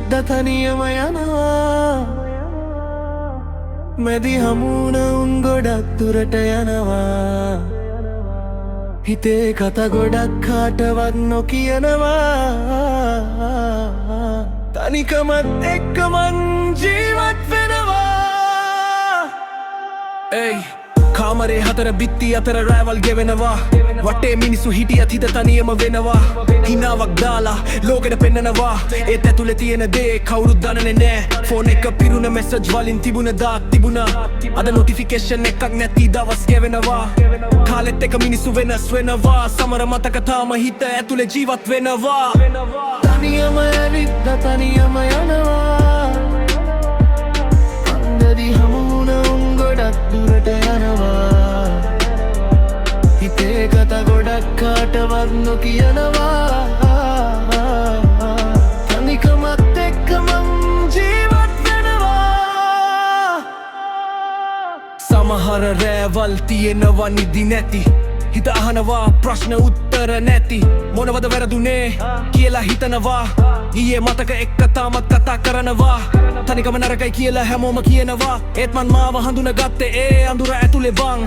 ඇවිද්ද තනියම යනවා මැදි හමුවුණ උන් ගොඩක් දුරට යනවා හිතේ කතා ගොඩක් කාටවත් නොකියනවා තනිකමත් එක්ක මං ජීවත් වෙනවා ඒයි කාමරේ හතර බිත්ති අතර රෑවල් ගෙවෙනවා වටේ මිනිස්සු හිටියත් හිත තනියම වෙනවා හිනාවක් දාලා ලෝකෙට පෙන්නනවා ඒත් ඇතුලේ තියෙන දේ කවුරුත් දන්නේ නෑ ෆෝන් එක පිරුණ මෙසේජ් වලින් තිබුණ දාක් තිබුණා අද නොටිෆිකේෂන් එකක් නැති දවස් ගෙවෙනවා කාලෙත් එක මිනිස්සු වෙනස් වෙනවා සමර මතක තාම හිත ඇතුලේ ජීවත් වෙනවා තනියම ඇවිත් තනියම යනවා අන්දරි හමුවුණ උන් ගොඩක් දුරට යනවා හිතේ කතා ගොඩක් කාටවත් නොකියනවා තනිකමත් එක්ක මං ජීවත් වෙනවා සමහර රෑවල් තියෙනවා නිදි නැති හිත අහනවා ප්‍රශ්න උත්තර නැති මොනවද වැරදුනේ කියලා හිතනවා ඊයේ මතක එක්ක තාමත් කතා කරනවා තනිකම නරකයි කියලා හැමෝම කියනවා ඒත් මන් මාව හඳුනගත්තේ ඒ අඳුර ඇතුලේ බං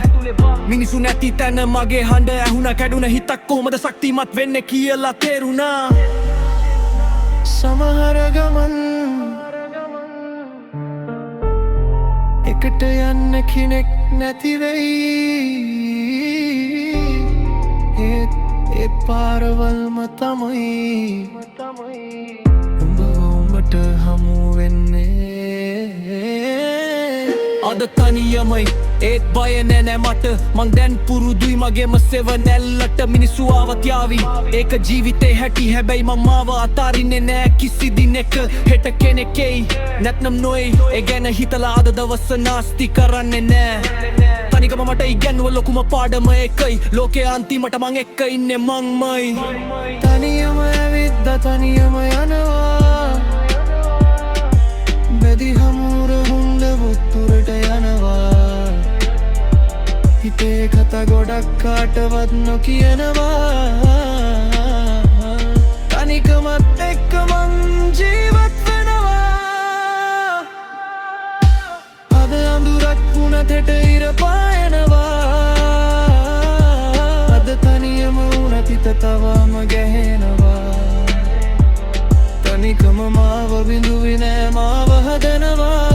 මිනිසු නැති තැන මගේ හඬ ඇහුණා කැඩුන හිතක් කොහමද ශක්තිමත් වෙන්නේ කියලා තේරුණා සමහර ගමන් එකට යන්න කෙනෙක් නැති වෙයි ඒ පාරවල්ම තමයි උඹට හමු වෙන්නේ අද තනියමයි ඒත් බය නෑ මට මං දැන් පුරුදුයි මගේම සෙවනැල්ලට මිනිස්සු ආවත් යාවි ඒක ජීවිතේ හැටි හැබැයි මම මාව අතාරින්නේ නෑ කිසි දිනෙක හෙට කෙනෙක් එයි නැත්නම් නොයි ඒ ගැන හිතලා අද දවස නාස්ති කරන්නේ නෑ තනිකම මට ඉගැන්නුව ලොකුම පාඩම එකයි ලෝකේ අන්තිමට මං එක්ක ඉන්නේ මංමයි තනියම ඇවිද්ද තනියම යනවා බැදි හමුර හුන්ද බුත්තුරට යනවා හිතේ කතා ගොඩක් කාටවත් නොකියනවා තනිකමත් එක්ක මං ජීවත් වෙනවා අද අඳුරක් වුණත් හෙට ඉර පායනවා අද තනියම වුණත් හිත තවම ගැහෙනවා තනිකම මාව බිඳුවේ නෑ මාව හදනවා